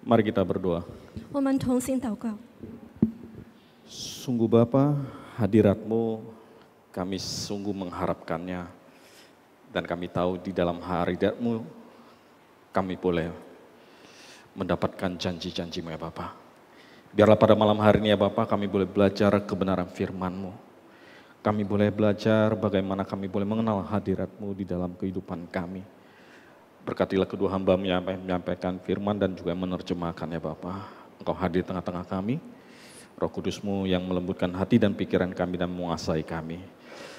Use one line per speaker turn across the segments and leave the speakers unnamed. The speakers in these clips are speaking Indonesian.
Mari kita berdoa.
我们同心祷告。
Sungguh Bapa, hadirat-Mu kami sungguh mengharapkannya. Dan kami tahu di dalam hadirat-Mu kami boleh mendapatkan janji-janji-Mu ya Bapa. Biarlah pada malam hari ini ya Bapa kami boleh belajar kebenaran firman-Mu. Kami boleh belajar bagaimana kami boleh mengenal hadirat-Mu di dalam kehidupan kami. Berkatilah kedua hamba-Mu yang menyampaikan firman dan juga menerjemahkan ya Bapa. Engkau hadir di tengah-tengah kami. Roh Kudus-Mu yang melembutkan hati dan pikiran kami dan menguasai kami.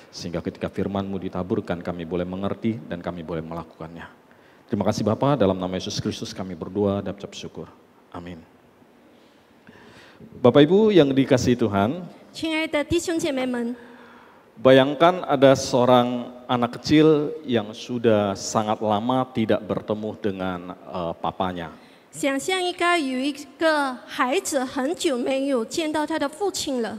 Sehingga ketika firman-Mu ditaburkan kami boleh mengerti dan kami boleh melakukannya. Terima kasih Bapa, dalam nama Yesus Kristus kami berdoa dan ucap syukur. Amin. Bapak Ibu yang dikasihi Tuhan,
亲爱的弟兄姐妹们，
bayangkan ada seorang anak kecil yang sudah sangat lama tidak bertemu dengan papanya.
想象一个有一个孩子很久没有见到他的父亲了，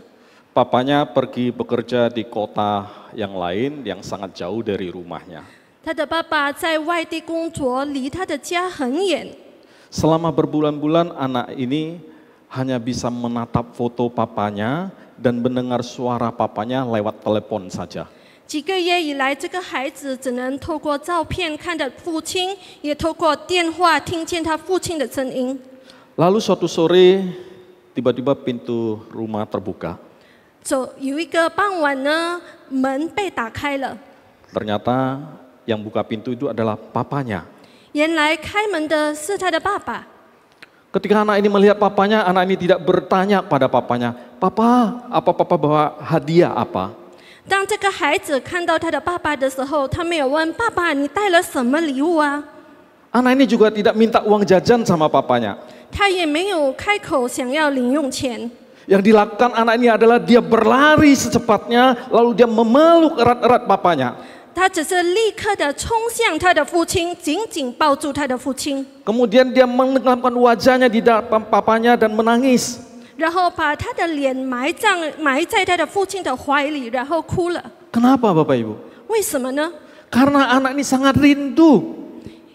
Papanya pergi bekerja di kota yang lain yang sangat jauh dari rumahnya.
他的爸爸在外地工作，离他的家很远。
Selama berbulan-bulan anak ini hanya bisa menatap foto papanya dan mendengar suara papanya lewat telepon saja.
几个月以来，这个孩子只能透过照片看着父亲，也透过电话听见他父亲的声音。
Lalu suatu sore tiba-tiba pintu rumah terbuka.
有一个傍晚呢，门被打开了，
Ternyata yang buka pintu itu adalah papanya.
原来开门的是他的爸爸。
Ketika anak ini melihat papanya, anak ini tidak bertanya pada papanya, "Papa, apa papa bawa hadiah apa?"
当这个孩子看到他的爸爸的时候，他没有问爸爸你带了什么礼物啊，
Anak ini juga tidak minta uang jajan sama papanya.
他也没有开口想要零用钱。
Yang dilakukan anak ini adalah dia berlari secepatnya, lalu dia memeluk erat-erat papanya.
他只是立刻的冲向他的父亲，紧紧抱住他的父亲，
Kemudian dia menenggelamkan wajahnya di depan papanya dan menangis.
然后把他的脸埋在他的父亲的怀里，然后哭了。
Kenapa Bapak Ibu?
为什么呢？
Karena anak ini sangat rindu.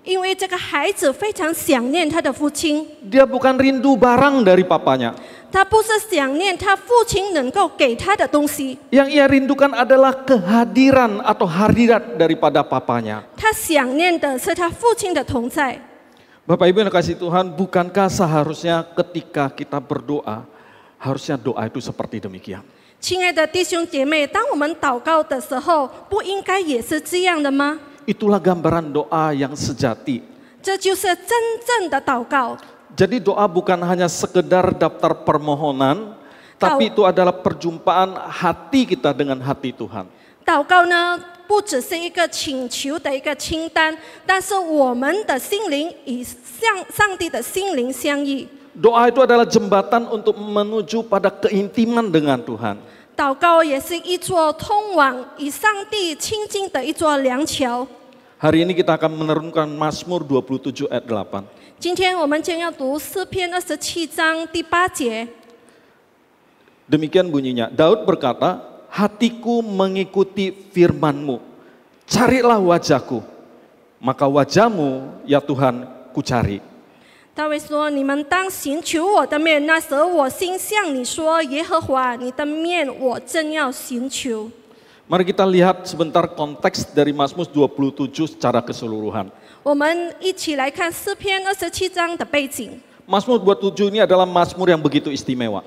因为这个孩子非常想念他的父亲，
Dia bukan rindu barang dari papanya.
他不是想念他父亲能够给他的东西，
Yang ia rindukan adalah kehadiran atau hadirat daripada papanya.
他想念的是他父亲的同在。
Bapak Ibu yang dikasihi Tuhan, bukankah seharusnya ketika kita berdoa, harusnya doa itu seperti demikian?
亲爱的弟兄姐妹，当我们祷告的时候，不应该也是这样的吗？
Itulah gambaran doa yang sejati.
这就是真正的祷告。
Jadi doa bukan hanya sekedar daftar permohonan, tapi itu adalah perjumpaan hati kita dengan hati Tuhan.
祷告呢，不只是一个请求的一个清单，但是我们的心灵与上帝的心灵相遇。
Doa itu adalah jembatan untuk menuju pada keintiman dengan Tuhan.
祷告也是一座通往与上帝亲近的一座梁桥。
Hari ini kita akan menurunkan Mazmur 27 ayat 8.
今天我们将要读诗篇27章第8节。
Demikian bunyinya, Daud berkata, hatiku mengikuti firman-Mu, carilah wajahku, maka wajah-Mu ya Tuhan ku cari.
大卫说：“你们当寻求我的面，那时候我心向你说：耶和华，你的面我正要寻求。”
Mari kita lihat sebentar konteks dari Mazmur 27 secara keseluruhan.
我们一起来看诗篇27章的背景。
Mazmur 27 ini adalah Mazmur yang begitu istimewa.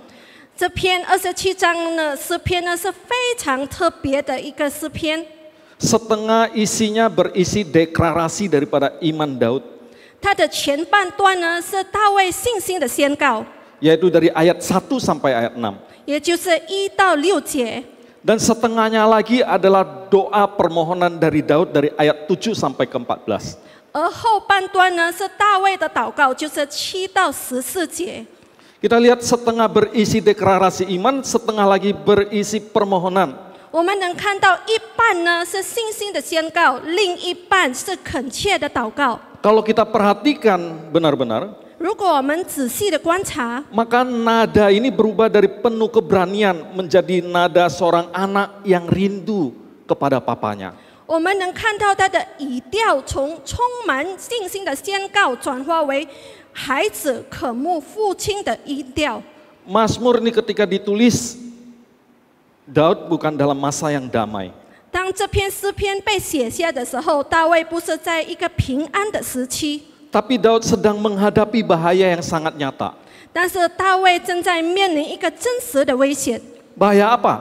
这篇27章呢，诗篇呢是非常特别的一个诗篇。
Setengah isinya berisi deklarasi daripada iman Daud,
它的前半段呢是大卫信心的宣告，
yaitu dari ayat 1 sampai ayat 6.
也就是1到6节。
Dan setengahnya lagi adalah doa permohonan dari Daud dari ayat 7 sampai ke 14.
而后半段呢是大卫的祷告，就是7到14节。
Kita lihat setengah berisi deklarasi iman, setengah lagi berisi permohonan.
我们能看到一半呢是信心的宣告，另一半是恳切的祷告。
Kalau kita perhatikan benar-benar,
如果我们仔细的观察，
maka nada ini berubah dari penuh keberanian menjadi nada seorang anak yang rindu kepada papanya.
我们能看到他的语调从充满信心的宣告转化为孩子渴慕父亲的音调。
Mazmur ini ketika ditulis, Daud bukan dalam masa yang damai.
当这篇诗篇被写下的时候，大卫不是在一个平安的时期，
Tapi Daud sedang menghadapi bahaya yang sangat nyata.
但是大卫正在面临一个真实的危险。
Bahaya apa?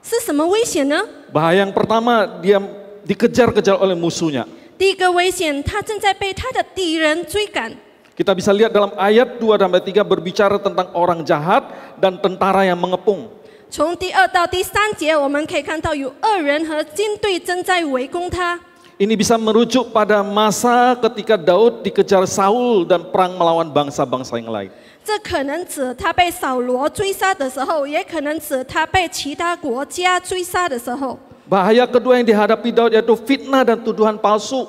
是什么危险呢？
Bahaya yang pertama, dia dikejar-kejar oleh musuhnya.
第一个危险，他正在被他的敌人追赶。
Kita bisa lihat dalam ayat 2-3 berbicara tentang orang jahat dan tentara yang mengepung.
从第2到第3节，我们可以看到有恶人和军队正在围攻他。
Ini bisa merujuk pada masa ketika Daud dikejar Saul dan perang melawan bangsa-bangsa yang lain.
这可能指他被扫罗追杀的时候，也可能指他被其他国家追杀的时候。
Bahaya kedua yang dihadapi Daud yaitu fitnah dan tuduhan palsu.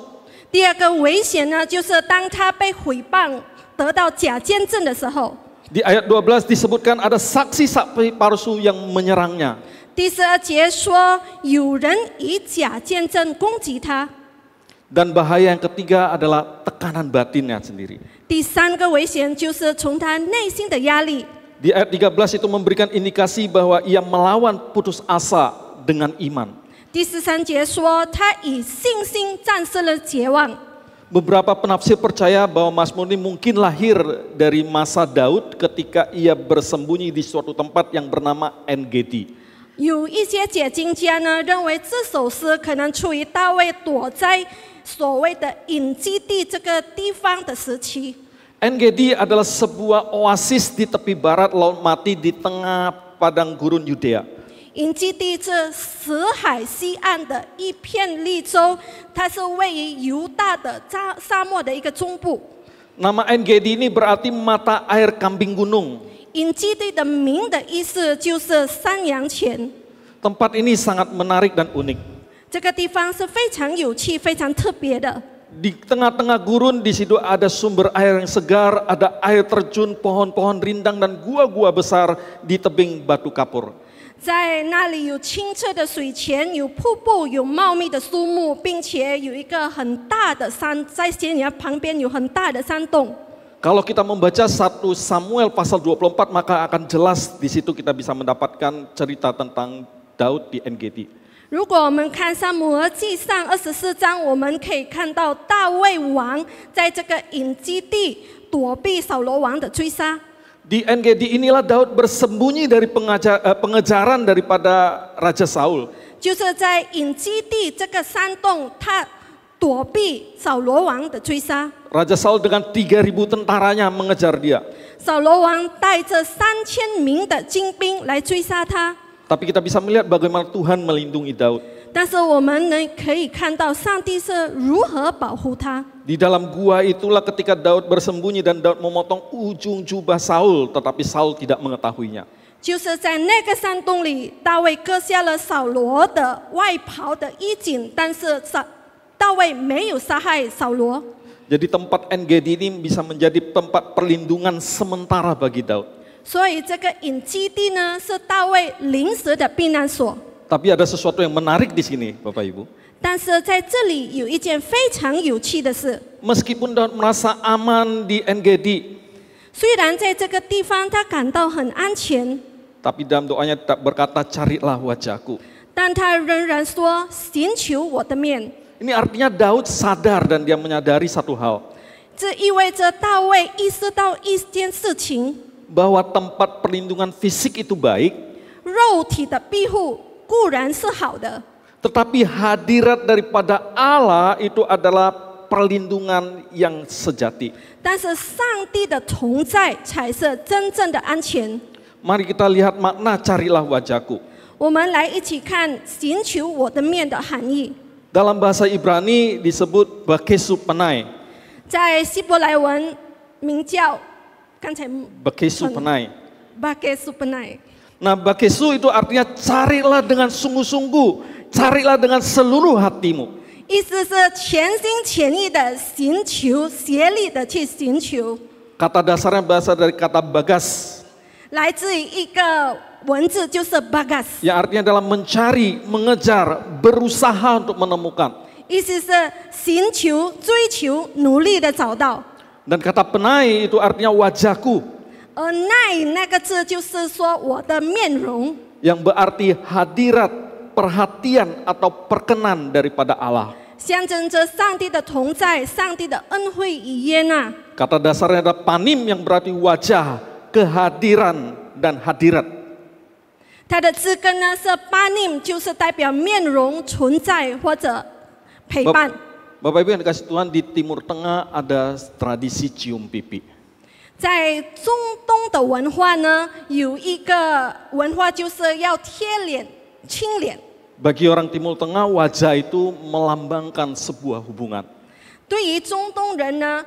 第二个危险呢，就是当他被毁谤、得到假见证的时候。
Di ayat 12 disebutkan ada saksi-saksi palsu yang menyerangnya.
第12节说，有人以假见证攻击他。
Dan bahaya yang ketiga adalah tekanan batinnya sendiri.
第三个危险就是从他内心的压力。
Di ayat 13 itu memberikan indikasi bahwa ia melawan putus asa dengan iman.
第13节说，他以信心战胜了绝望。
Beberapa penafsir percaya bahwa Mazmur ini mungkin lahir dari masa Daud ketika ia bersembunyi di suatu tempat yang bernama En-Gedi.
有一些解经家呢认为这首诗可能出于大卫躲在所谓的隐基地这个地方的时期。
En-Gedi adalah sebuah oasis di tepi barat Laut Mati di tengah padang gurun Yudea.
隐基地是死海西岸的一片绿洲，它是位于犹大的沙漠的一个中部。
Nama En-Gedi ini berarti mata air kambing gunung.
隐基地的名的意思就是山羊泉。
Tempat ini sangat menarik dan unik.
这个地方是非常有趣、非常特别的。
Di tengah-tengah gurun di situ ada sumber air yang segar, ada air terjun, pohon-pohon rindang dan gua-gua besar di tebing batu kapur.
在那里有清澈的水泉，有瀑布，有茂密的树木，并且有一个很大的山，在悬崖旁边有很大的山洞。
Kalau kita membaca 1 Samuel pasal 24 maka akan jelas di situ kita bisa mendapatkan cerita tentang Daud di En-Gedi.
如果我们看撒母耳记上24章，我们可以看到大卫王在这个隐基地躲避扫罗王的追杀。
Di En-Gedi inilah Daud bersembunyi dari pengejaran daripada Raja Saul.
就是在隐基地这个山洞，他躲避扫罗王的追杀。
Raja Saul dengan 3.000 tentaranya mengejar dia.
扫罗王带着3000名的精兵来追杀他。
Tapi kita bisa melihat bagaimana Tuhan melindungi Daud.
但是我们可以看到上帝是如何保护他。
Di dalam gua itulah ketika Daud bersembunyi dan Daud memotong ujung jubah Saul, tetapi Saul tidak mengetahuinya.
就是在那个山洞里，大卫割下了扫罗的外袍的衣襟，但是大卫没有杀害扫罗。
Jadi tempat En-Gedi ini bisa menjadi tempat perlindungan sementara bagi Daud.
所以这个隐基地呢，是大卫临时的避难所。
Tapi ada sesuatu yang menarik di sini, Bapak Ibu.
但是在这里有一件非常有趣的事，
Meskipun Daud merasa aman di En-Gedi,
虽然在这个地方他感到很安全，
tapi dalam doanya tetap berkata, carilah wajahku.
但他仍然说寻求我的面。
Ini artinya Daud sadar dan dia menyadari satu hal.
这意味着大卫意识到一件事情：
Bahwa tempat perlindungan fisik itu baik,
肉体的庇护固然是好的，
tetapi hadirat daripada Allah itu adalah perlindungan yang sejati.
但是上帝的同在才是真正的安全。
Mari kita lihat makna carilah wajahku.
我们来一起看寻求我的面的含义。
Dalam bahasa Ibrani disebut bakesu penai.
在希伯来文名叫刚才
Bakesu penai.
Bakesu penai。
Nah, bakesu itu artinya carilah dengan sungguh-sungguh, carilah dengan seluruh hatimu.
意思是全心全意的寻求，竭力的去寻求。
Kata dasarnya berasal dari kata bagas.
来自于一个文字就是 bagas，
yang artinya adalah mencari, mengejar, berusaha untuk menemukan.
意思是寻求、追求、努力的找到。
Dan kata penai itu artinya wajahku,
而奈那个字就是说我的面容，
yang berarti hadirat, perhatian atau perkenan daripada Allah.
象征着上帝的同在、上帝的恩惠与悦纳。
Kata dasarnya adalah panim yang berarti wajah, kehadiran dan hadirat.
它的字根呢是巴宁，就是代表面容、存在或者陪伴。
Bapak Ibu yang dikasih Tuhan, di Timur Tengah ada tradisi cium pipi.
在中东的文化呢，有一个文化就是要贴脸、亲脸。
Bagi orang Timur Tengah, wajah itu melambangkan sebuah hubungan.
对于中东人呢，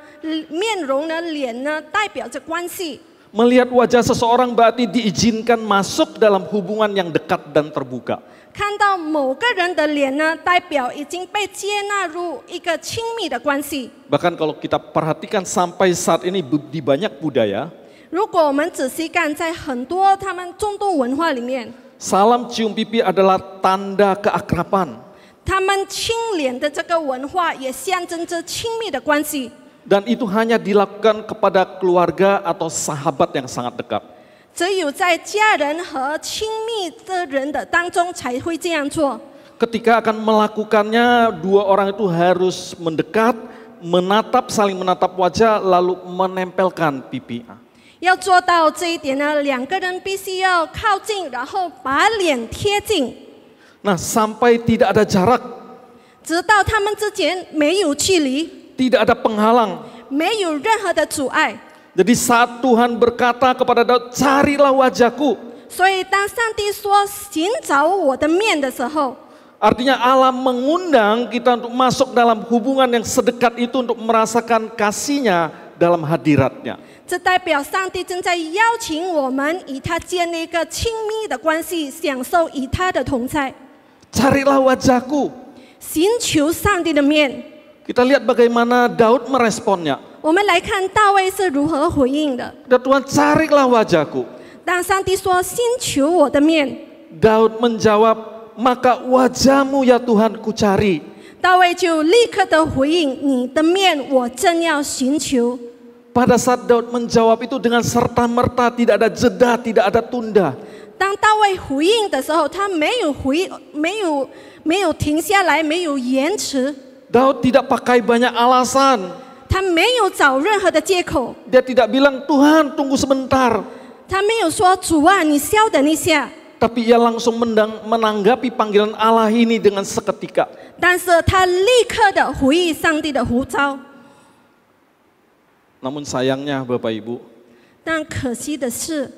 面容呢、脸呢，代表着关系。
Melihat wajah seseorang berarti diizinkan masuk dalam hubungan yang dekat dan terbuka.
看到某个人的脸呢，代表已经被接纳入一个亲密的关系。
Bahkan kalau kita perhatikan sampai saat ini di banyak budaya,
如果我们仔细看，在很多他们中东文化里面，
salam cium pipi adalah tanda keakraban.
他们亲脸的这个文化也象征着亲密的关系。
Dan itu hanya dilakukan kepada keluarga atau sahabat yang sangat dekat.
只有在家人和亲密的人的当中才会这样做。
Ketika akan melakukannya, dua orang itu harus mendekat, saling menatap wajah, lalu menempelkan pipi.
要做到这一点呢，两个人必须要靠近，然后把脸贴近，
Nah, sampai tidak ada jarak,
直到他们之间没有距离，
tidak ada penghalang.
没有任何的阻碍。
Jadi saat Tuhan berkata kepada Daud, carilah wajahku.
所以当上帝说寻找我的面的时候，
Artinya Allah mengundang kita untuk masuk dalam hubungan yang sedekat itu untuk merasakan kasih-Nya dalam hadirat-Nya.
这代表上帝正在邀请我们与他建立一个亲密的关系，享受与他的同在。
Carilah wajahku.
寻求上帝的面。
Kita lihat bagaimana Daud meresponnya.
我们来看大卫是如何回应的。
Dan Tuhan, carilah wajahku.
当上帝说寻求我的面，
Daud menjawab, maka wajahmu ya Tuhan ku cari.
大卫就立刻的回应：你的面我正要寻求。
Pada saat Daud menjawab itu dengan serta-merta, tidak ada jeda, tidak ada tunda.
当大卫回应的时候，他没有停下来，没有延迟，
Daud tidak pakai banyak alasan.
他没有找任何的借口，
Dia tidak bilang, Tuhan tunggu sebentar.
他没有说主啊，你稍等一下，
Tapi ia langsung menanggapi panggilan Allah ini dengan seketika.
但是他立刻的回应上帝的呼召。
Namun sayangnya Bapak Ibu,
但可惜的是，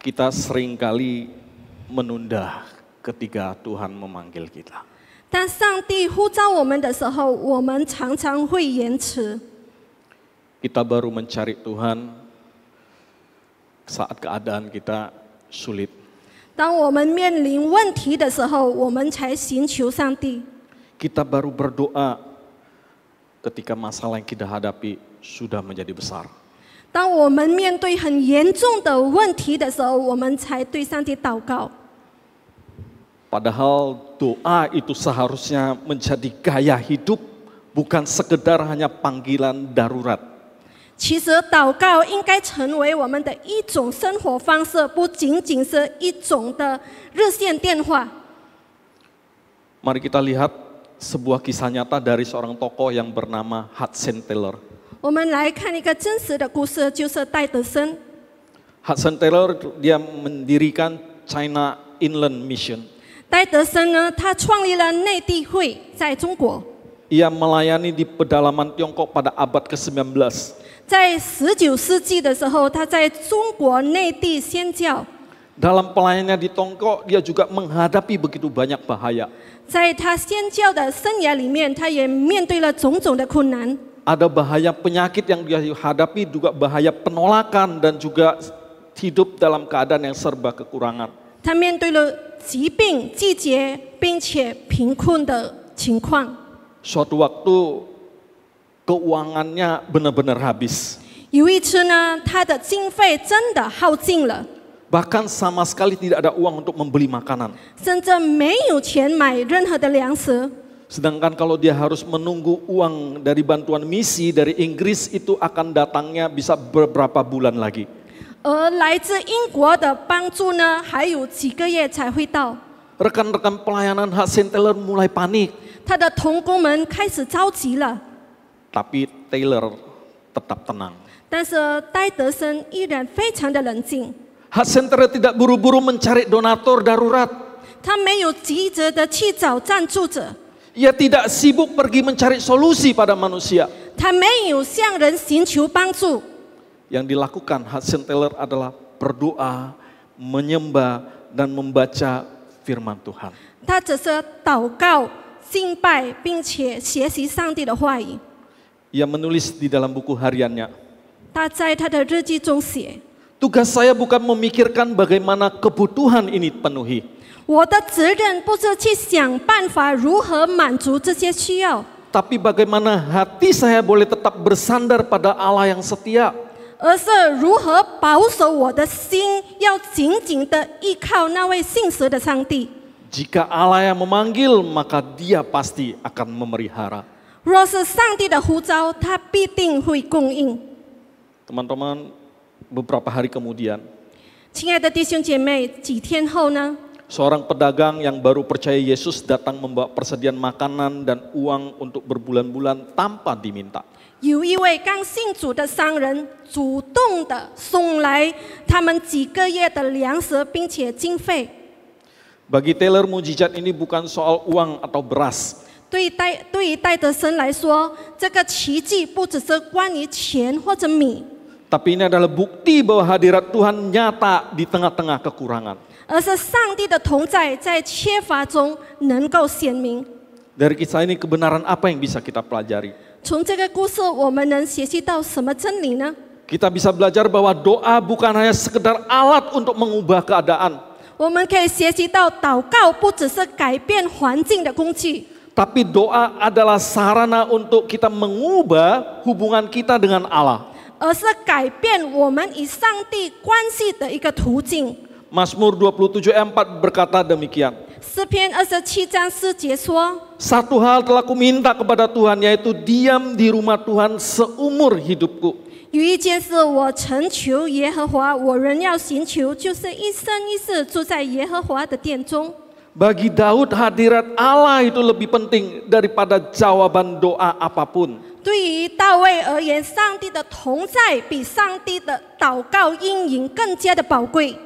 kita seringkali menunda ketika Tuhan memanggil kita.
当上帝呼召我们的时候，我们常常会延迟。
Kita baru mencari Tuhan saat keadaan kita sulit.
当我们面临问题的时候，我们才寻求上帝。
Kita baru berdoa ketika masalah yang kita hadapi sudah menjadi besar.
当我们面对很严重的问题的时候，我们才对上帝祷告。
Padahal doa itu seharusnya menjadi gaya hidup, bukan sekedar hanya panggilan darurat.
其实祷告应该成为我们的一种生活方式，不仅仅是一种的热线电话。
Mari kita lihat sebuah kisah nyata dari seorang tokoh yang bernama Hudson Taylor.
我们来看一个真实的故事，就是戴德森。
Hudson Taylor dia mendirikan China Inland Mission.
戴德森呢，他创立了内地会，在中国，
Ia melayani di pedalaman Tiongkok pada abad ke-19.
在19世纪的时候，他在中国内地宣教。
Dalam pelayanannya di Tiongkok, dia juga menghadapi begitu banyak bahaya.
在他宣教的生涯里面，他也面对了种种的困难。
Ada bahaya penyakit yang dia hadapi, juga bahaya penolakan dan juga hidup dalam keadaan yang serba kekurangan.
他面对了疾病、季节，并且贫困的情况。
Suatu waktu keuangannya benar-benar habis.
有一次呢，他的经费真的耗尽了，
Bahkan sama sekali tidak ada uang untuk membeli makanan.
甚至没有钱买任何的粮食。
Sedangkan kalau dia harus menunggu uang dari bantuan misi dari Inggris itu akan datangnya bisa beberapa bulan lagi.
而来自英国的帮助呢，还有几个月才会到。
Rekan-rekan pelayanan Hudson Taylor mulai panik.
他的同工们开始着急了，
Tapi Taylor tetap tenang.
但是戴德森依然非常的冷静，
Hudson Taylor tidak buru-buru mencari donatur darurat.
他没有急着的去找赞助者，
Ia tidak sibuk pergi mencari solusi pada manusia.
他没有向人寻求帮助。
Yang dilakukan Hudson Taylor adalah berdoa, menyembah, dan membaca firman Tuhan.
他只是祷告、敬拜，并且学习上帝的话语。
Ia menulis di dalam buku hariannya,
他在他的日记中写：
tugas saya bukan memikirkan bagaimana kebutuhan ini penuhi.
我的责任不是去想办法如何满足这些需要，
Tapi bagaimana hati saya boleh tetap bersandar pada Allah yang setia.
而是如何保守我的心，要紧紧的依靠那位信实的上帝。
Jika Allah yang memanggil, maka Dia pasti akan memelihara.
若是上帝的呼召，他必定会供应。
Teman-teman, beberapa hari kemudian,
亲爱的弟兄姐妹，几天后呢？
seorang pedagang yang baru percaya Yesus datang membawa persediaan makanan dan uang untuk berbulan-bulan tanpa diminta.
有一位刚信主的商人主动的送来他们几个月的粮食，并且经费。
Bagi Taylor, mujizat ini bukan soal uang atau beras.
对于戴德森来说，这个奇迹不只是关于钱或者米，
Tapi ini adalah bukti bahwa hadirat Tuhan nyata di tengah-tengah kekurangan.
而是上帝的同在在缺乏中能够显明。
Dari kisah ini kebenaran apa yang bisa kita pelajari?
从这个故事，我们能学习到什么真理呢？
Kita bisa belajar bahwa doa bukan hanya sekedar alat untuk mengubah keadaan.
我们可以学习到，祷告不只是改变环境的工具，
Tapi doa adalah sarana untuk kita mengubah hubungan kita dengan Allah.
而是改变我们与上帝关系的一个途径。
Mazmur 27 ayat 4 berkata demikian.
诗篇27章4节说：
Satu hal telah kuminta kepada Tuhan, yaitu diam di rumah Tuhan seumur hidupku.
有一件事我曾求耶和华，我仍要寻求，就是一生一世住在耶和华的殿中。
Bagi Daud, hadirat Allah itu lebih penting daripada jawaban doa apapun.
对于大卫而言，上帝的同在比上帝的祷告应允更加的宝贵。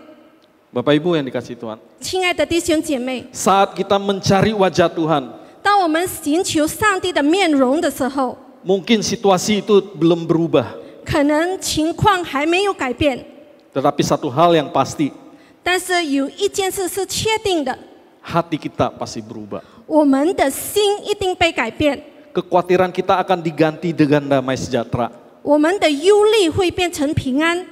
Bapak Ibu yang dikasihi Tuhan,
亲爱的弟兄姐妹，
saat kita mencari wajah Tuhan,
当我们寻求上帝的面容的时候，
mungkin situasi itu belum berubah.
可能情况还没有改变，
Tetapi satu hal yang pasti,
但是有一件事是确定的，
hati kita pasti berubah.
我们的心一定被改变，
Kekhawatiran kita akan diganti dengan damai sejahtera.
我们的忧虑会变成平安，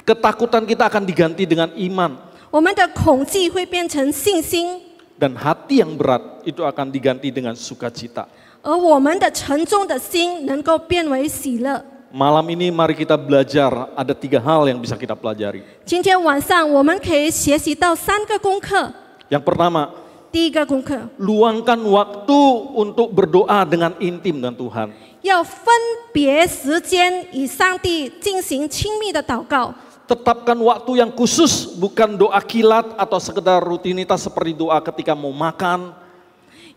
Ketakutan kita akan diganti dengan iman.
我们的恐惧会变成信心，
Dan hati yang berat itu akan diganti dengan sukacita.
而我们的沉重的心能够变为喜乐。
Malam ini mari kita belajar, ada 3 hal yang bisa kita pelajari.
今天晚上我们可以学习到3个功课。
Yang pertama,
第一个功课，
luangkan waktu untuk berdoa dengan intim dengan Tuhan.
要分别时间与上帝进行亲密的祷告。
Tetapkan waktu yang khusus, bukan doa kilat atau sekedar rutinitas seperti doa ketika mau makan.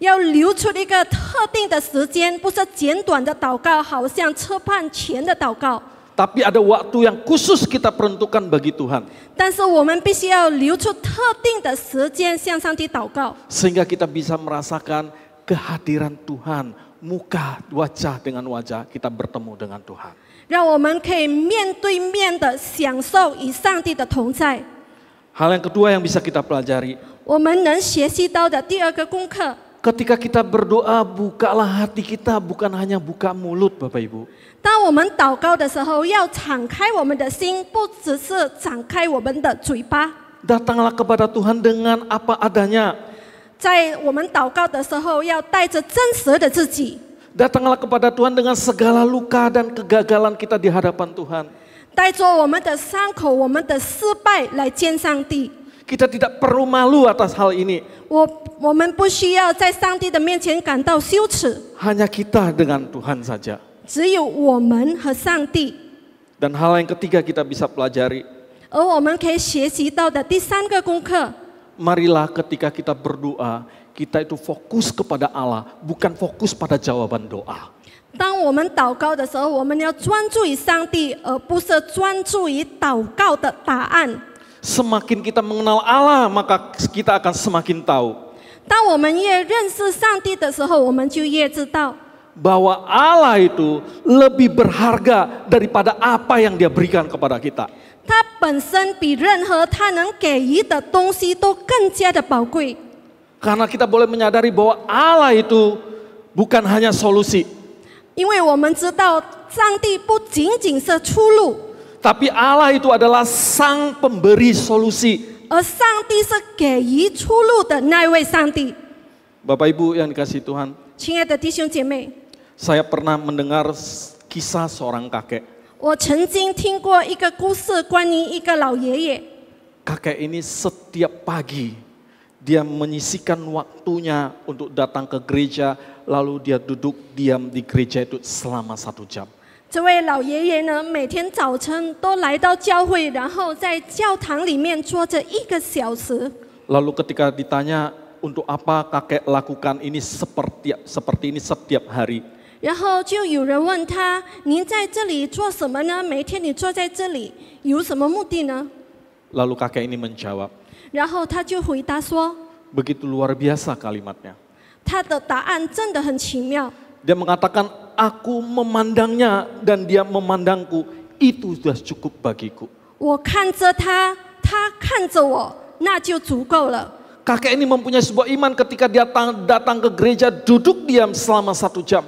要留出一个特定的时间，不是简短的祷告，好像吃饭前的祷告。
Tapi ada waktu yang khusus kita peruntukkan bagi Tuhan.
但是我们必须要留出特定的时间向上帝祷告，
Sehingga kita bisa merasakan kehadiran Tuhan. Muka, wajah dengan wajah kita bertemu dengan Tuhan.
让我们可以面对面的享受与上帝的同在。
Hal yang kedua yang bisa kita pelajari.
我们能学习到的第二个功课，
Ketika kita berdoa, bukalah hati kita, bukan hanya buka mulut, Bapak Ibu.
当我们祷告的时候，要敞开我们的心，不只是敞开我们的嘴巴。
Datanglah kepada Tuhan dengan apa adanya.
在我们祷告的时候，要带着真实的自己。
Datanglah kepada Tuhan dengan segala luka dan kegagalan kita di hadapan Tuhan.
带着我们的伤口、我们的失败来见上帝。
Kita tidak perlu malu atas hal ini.
我们不需要在上帝的面前感到羞耻，
Hanya kita dengan Tuhan saja.
只有我们和上帝。
Dan hal yang ketiga kita bisa pelajari.
而我们可以学习到的第三个功课，
Marilah ketika kita berdoa, kita itu fokus kepada Allah, bukan fokus pada jawaban doa.
当我们祷告的时候，我们要专注于上帝，而不是专注于祷告的答案。
Semakin kita mengenal Allah, maka kita akan semakin tahu
当我们越认识上帝的时候，我们就越知道
bahwa Allah itu lebih berharga daripada apa yang Dia berikan kepada kita.
他本身比任何他能给予的东西都更加的宝贵。
Karena kita boleh menyadari bahwa Allah itu bukan hanya solusi,
因为我们知道，上帝不仅仅是出路，
tapi Allah itu adalah Sang Pemberi solusi.
而上帝是给予出路的那位上帝。
Bapak Ibu yang dikasihi Tuhan,
亲爱的弟兄姐妹，
saya pernah mendengar kisah seorang kakek.
我曾经听过一个故事，关于一个老爷爷。
Kakek ini setiap pagi dia menyisihkan waktunya untuk datang ke gereja, lalu dia duduk diam di gereja itu selama 1 jam.
这位老爷爷呢，每天早晨都来到教会，然后在教堂里面坐着1个小时。
Lalu ketika ditanya untuk apa kakek lakukan ini seperti ini setiap hari,
然后就有人问他：“您在这里做什么呢？每天你坐在这里有什么目的呢？”
lalu kakek ini menjawab,
然后他就回答说
begitu luar biasa kalimatnya.
他的答案真的很奇妙。
Dia mengatakan, aku memandangnya dan dia memandangku, itu sudah cukup bagiku.
我看着他，他看着我，那就足够了。
Kakek ini mempunyai sebuah iman ketika dia datang ke gereja, duduk diam selama 1 jam.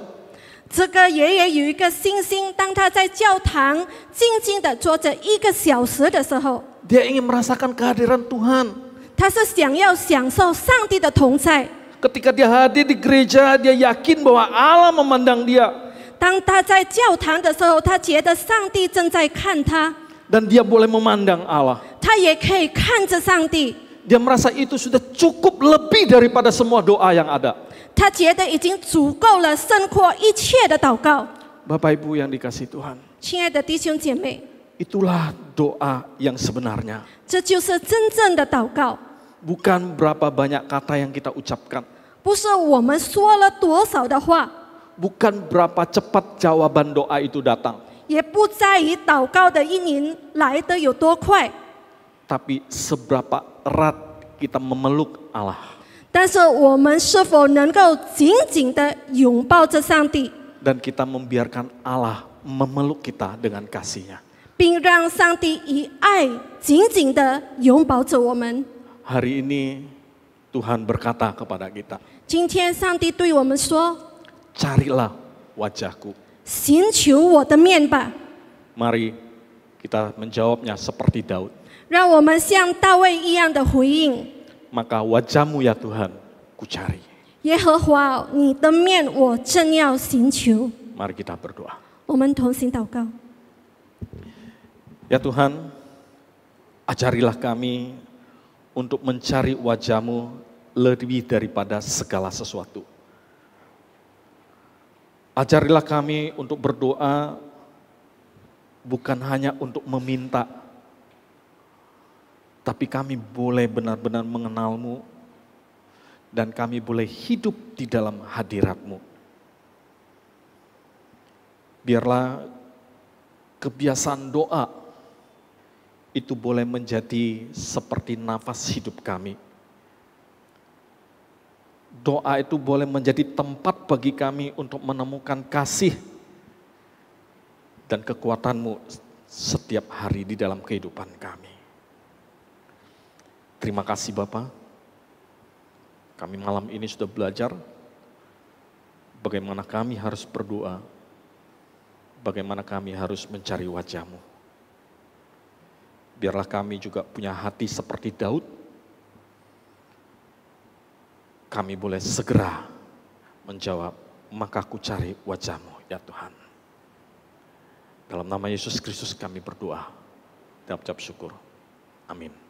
这个爷爷有一个信心，当他在教堂静静地坐着1个小时的时候，
Dia ingin merasakan kehadiran Tuhan.
他是想要享受上帝的同在。
Ketika dia hadir di gereja, dia yakin bahwa Allah memandang dia.
当他在教堂的时候，他觉得上帝正在看他，
Dan dia boleh memandang Allah.
他也可以看着上帝。
Dia merasa itu sudah cukup lebih daripada semua doa yang ada.
他觉得已经足够了，胜过一切的祷告。
Bapak Ibu yang dikasihi Tuhan,
亲爱的弟兄姐妹，
itulah doa yang sebenarnya.
这就是真正的祷告，
Bukan berapa banyak kata yang kita ucapkan.
不是我们说了多少的话，
Bukan berapa cepat jawaban doa itu datang.
也不在于祷告的应允来得有多快，
Tapi seberapa erat kita memeluk Allah.
但是我们是否能够紧紧地拥抱着上帝，
Dan kita membiarkan Allah memeluk kita dengan kasih-Nya.
并让上帝以爱紧紧地拥抱着我们。
Hari ini Tuhan berkata kepada kita,
今天上帝对我们说
carilah wajahku.
寻求我的面吧，
Mari kita menjawabnya seperti Daud.
让我们像大卫一样的回应。
Maka wajahmu ya Tuhan, ku cari.
耶和华，你的面我正要寻求。
Mari kita berdoa.
我们同心祷告。
Ya Tuhan, ajarilah kami untuk mencari wajah-Mu lebih daripada segala sesuatu. Ajarilah kami untuk berdoa bukan hanya untuk meminta, tapi kami boleh benar-benar mengenal-Mu dan kami boleh hidup di dalam hadirat-Mu. Biarlah kebiasaan doa itu boleh menjadi seperti nafas hidup kami. Doa itu boleh menjadi tempat bagi kami untuk menemukan kasih dan kekuatan-Mu setiap hari di dalam kehidupan kami. Terima kasih Bapa. Kami malam ini sudah belajar bagaimana kami harus berdoa, bagaimana kami harus mencari wajah-Mu. Biarlah kami juga punya hati seperti Daud. Kami boleh segera menjawab, maka ku cari wajah-Mu ya Tuhan. Dalam nama Yesus Kristus kami berdoa dan ucap syukur. Amin.